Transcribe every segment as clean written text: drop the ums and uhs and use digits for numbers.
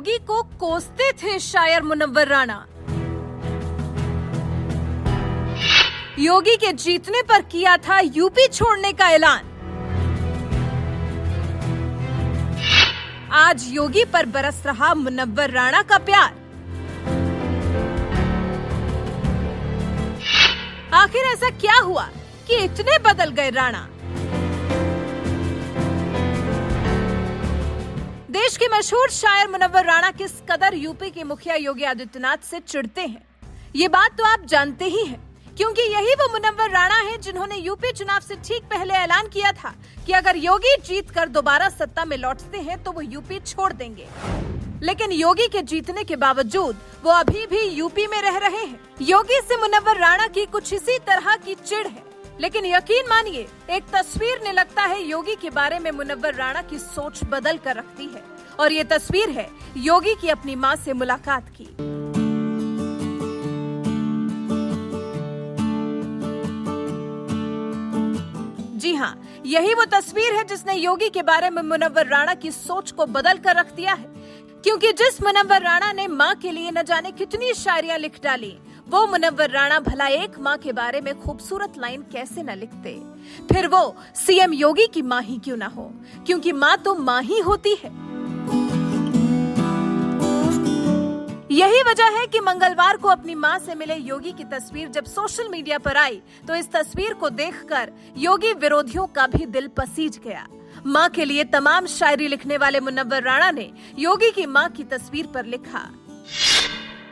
योगी को कोसते थे शायर मुनव्वर राणा। योगी के जीतने पर किया था यूपी छोड़ने का ऐलान। आज योगी पर बरस रहा मुनव्वर राणा का प्यार। आखिर ऐसा क्या हुआ कि इतने बदल गए राणा? देश के मशहूर शायर मुनव्वर राणा किस कदर यूपी के मुखिया योगी आदित्यनाथ से चिढ़ते हैं, ये बात तो आप जानते ही हैं, क्योंकि यही वो मुनव्वर राणा हैं जिन्होंने यूपी चुनाव से ठीक पहले ऐलान किया था कि अगर योगी जीतकर दोबारा सत्ता में लौटते हैं तो वो यूपी छोड़ देंगे। लेकिन योगी के जीतने के बावजूद वो अभी भी यूपी में रह रहे हैं। योगी से मुनव्वर राणा की कुछ इसी तरह की चिढ़ है, लेकिन यकीन मानिए एक तस्वीर ने लगता है योगी के बारे में मुनव्वर राणा की सोच बदल कर रखती है, और ये तस्वीर है योगी की अपनी मां से मुलाकात की। जी हाँ, यही वो तस्वीर है जिसने योगी के बारे में मुनव्वर राणा की सोच को बदल कर रख दिया है, क्योंकि जिस मुनव्वर राणा ने मां के लिए न जाने कितनी शायरियां लिख डाली, वो मुनव्वर राणा भला एक माँ के बारे में खूबसूरत लाइन कैसे न लिखते। फिर वो सीएम योगी की माँ ही क्यों ना हो, क्योंकि माँ तो माँ ही होती है। यही वजह है कि मंगलवार को अपनी मां से मिले योगी की तस्वीर जब सोशल मीडिया पर आई तो इस तस्वीर को देखकर योगी विरोधियों का भी दिल पसीज गया। मां के लिए तमाम शायरी लिखने वाले मुनव्वर राणा ने योगी की मां की तस्वीर पर लिखा,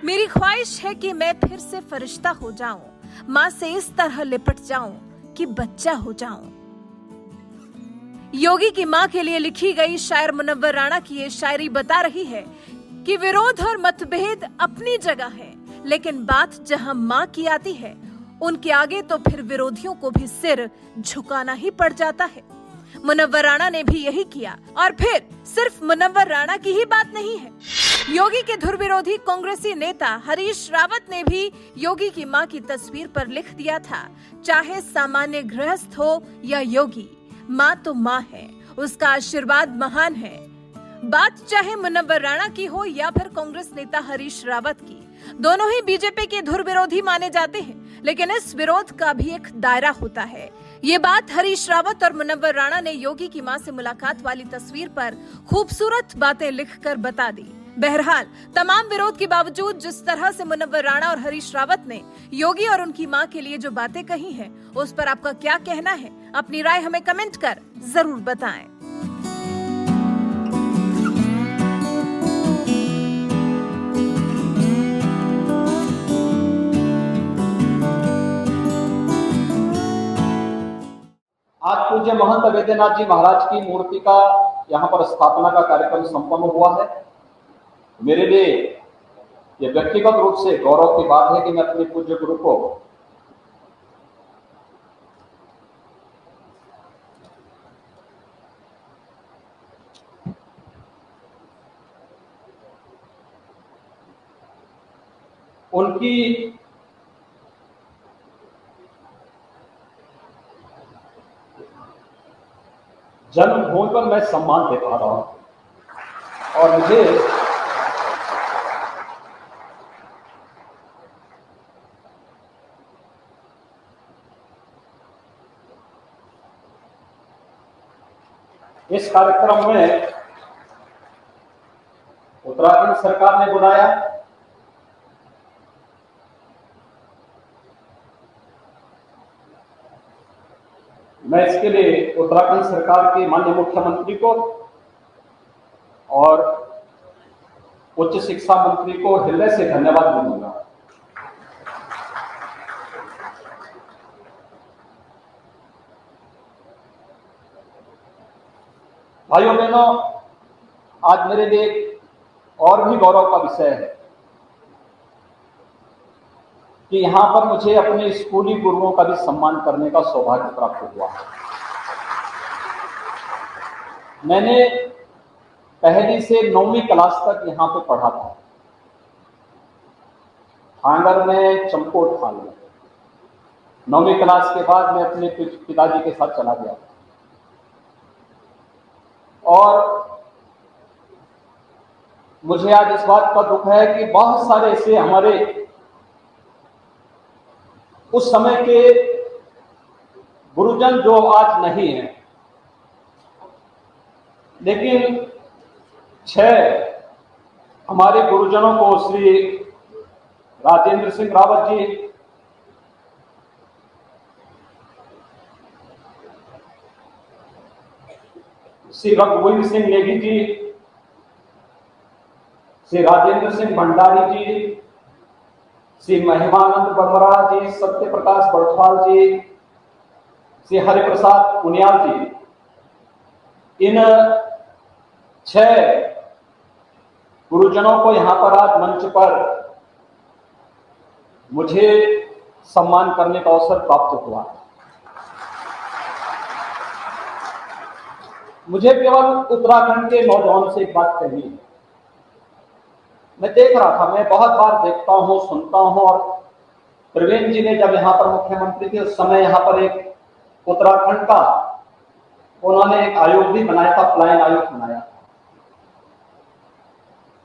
मेरी ख्वाहिश है कि मैं फिर से फरिश्ता हो जाऊं, मां से इस तरह लिपट जाऊं कि बच्चा हो जाऊं। योगी की मां के लिए लिखी गई शायर मुनव्वर राणा की ये शायरी बता रही है कि विरोध और मतभेद अपनी जगह है, लेकिन बात जहां मां की आती है उनके आगे तो फिर विरोधियों को भी सिर झुकाना ही पड़ जाता है। मुनव्वर राणा ने भी यही किया, और फिर सिर्फ मुनव्वर राणा की ही बात नहीं है। योगी के धुर विरोधी कांग्रेसी नेता हरीश रावत ने भी योगी की मां की तस्वीर पर लिख दिया था, चाहे सामान्य गृहस्थ हो या योगी, मां तो मां है, उसका आशीर्वाद महान है। बात चाहे मुनव्वर राणा की हो या फिर कांग्रेस नेता हरीश रावत की, दोनों ही बीजेपी के धुर विरोधी माने जाते हैं, लेकिन इस विरोध का भी एक दायरा होता है। ये बात हरीश रावत और मुनव्वर राणा ने योगी की मां से मुलाकात वाली तस्वीर पर खूबसूरत बातें लिखकर बता दी। बहरहाल तमाम विरोध के बावजूद जिस तरह से मुनव्वर राणा और हरीश रावत ने योगी और उनकी मां के लिए जो बातें कही हैं, उस पर आपका क्या कहना है? अपनी राय हमें कमेंट कर जरूर बताएं। आज पूज्य महंत वैद्यनाथ जी महाराज की मूर्ति का यहाँ पर स्थापना का कार्यक्रम संपन्न हुआ है। मेरे लिए यह व्यक्तिगत रूप से गौरव की बात है कि मैं अपने पूज्य गुरु को उनकी जन्मभूमि पर मैं सम्मान दे पा रहा हूं, और मुझे इस कार्यक्रम में उत्तराखंड सरकार ने बुलाया, मैं इसके लिए उत्तराखंड सरकार के माननीय मुख्यमंत्री को और उच्च शिक्षा मंत्री को हृदय से धन्यवाद दूंगा। भाइयों बहनों, आज मेरे लिए और भी गौरव का विषय है कि यहां पर मुझे अपने स्कूली गुरुओं का भी सम्मान करने का सौभाग्य प्राप्त हुआ। मैंने पहली से 9वीं क्लास तक यहां पे पढ़ा था, हांगर में, चमकोट थाल में। 9वीं क्लास के बाद मैं अपने पिताजी के साथ चला गया और मुझे आज इस बात का दुख है कि बहुत सारे ऐसे हमारे उस समय के गुरुजन जो आज नहीं हैं, लेकिन 6 हमारे गुरुजनों को श्री राजेंद्र सिंह रावत जी, श्री रघुवीर सिंह नेगी जी, श्री राजेंद्र सिंह भंडारी जी, श्री महिमानंद बरमरा जी, सत्य प्रकाश बड़थवाल जी, श्री हरिप्रसाद पुनियाल जी, इन 6 गुरुजनों को यहां पर आज मंच पर मुझे सम्मान करने का अवसर प्राप्त हुआ। मुझे केवल उत्तराखंड के नौजवानों से एक बात कहनी है। मैं देख रहा था, मैं बहुत बार देखता हूं, सुनता हूं, और प्रवीण जी ने जब यहां पर मुख्यमंत्री थे उस समय यहां पर एक उत्तराखंड का उन्होंने एक आयोग भी बनाया था, पलायन आयोग बनाया था।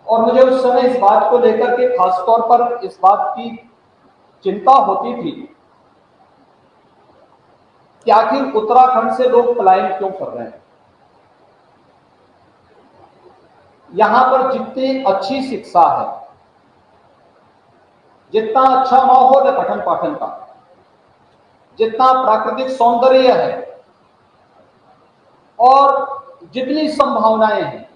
और मुझे उस समय इस बात को लेकर के खासतौर पर इस बात की चिंता होती थी कि आखिर उत्तराखंड से लोग पलायन क्यों कर रहे हैं। यहां पर जितनी अच्छी शिक्षा है, जितना अच्छा माहौल है पठन पाठन का, जितना प्राकृतिक सौंदर्य है और जितनी संभावनाएं हैं,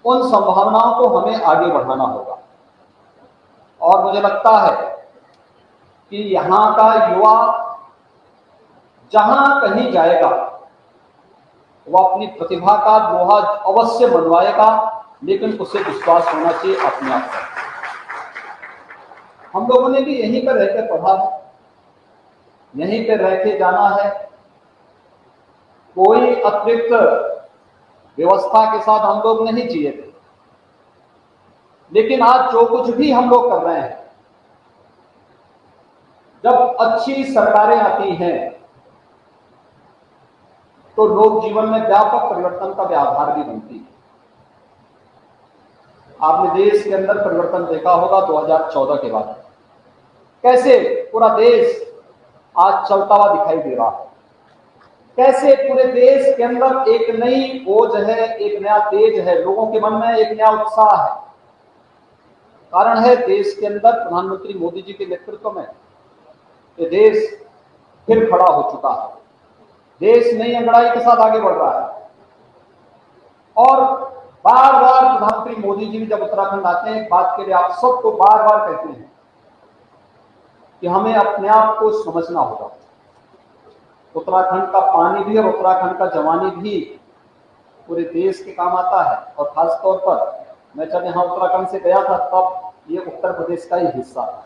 उन संभावनाओं को हमें आगे बढ़ाना होगा। और मुझे लगता है कि यहां का युवा जहां कहीं जाएगा वह अपनी प्रतिभा का लोहा अवश्य मनवाएगा, लेकिन उसे विश्वास होना चाहिए अपने आप पर। हम लोगों ने भी यहीं पर रहकर पढ़ा है, यहीं पर रह के जाना है, कोई अतिरिक्त व्यवस्था के साथ हम लोग नहीं जिए थे। लेकिन आज जो कुछ भी हम लोग कर रहे हैं, जब अच्छी सरकारें आती हैं तो लोक जीवन में व्यापक परिवर्तन का व्यावहार भी बनती है। आपने देश के अंदर परिवर्तन देखा होगा 2014 के बाद, कैसे पूरा देश आज चलता हुआ दिखाई दे रहा है, कैसे पूरे देश के अंदर एक नई ओज है, एक नया तेज है, लोगों के मन में एक नया उत्साह है। कारण है देश के अंदर प्रधानमंत्री मोदी जी के नेतृत्व में ये देश फिर खड़ा हो चुका है। देश नई अंगड़ाई के साथ आगे बढ़ रहा है। और बार बार प्रधानमंत्री मोदी जी भी जब उत्तराखंड आते हैं, एक बात के लिए आप सबको बार बार कहते हैं कि हमें अपने आप को समझना होगा। उत्तराखंड का पानी भी और उत्तराखंड का जवानी भी पूरे देश के काम आता है। और खासतौर पर मैं जब यहाँ उत्तराखंड से गया था तब ये उत्तर प्रदेश का ही हिस्सा था।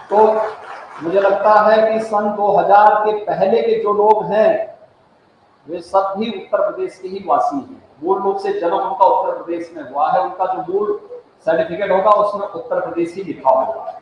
तो मुझे लगता है कि सन 2000 के पहले के जो लोग हैं वे सब भी उत्तर प्रदेश के ही वासी हैं। मूल रूप से जन्म उनका उत्तर प्रदेश में हुआ है, उनका जो मूल सर्टिफिकेट होगा उसमें उत्तर प्रदेश ही लिखा होगा।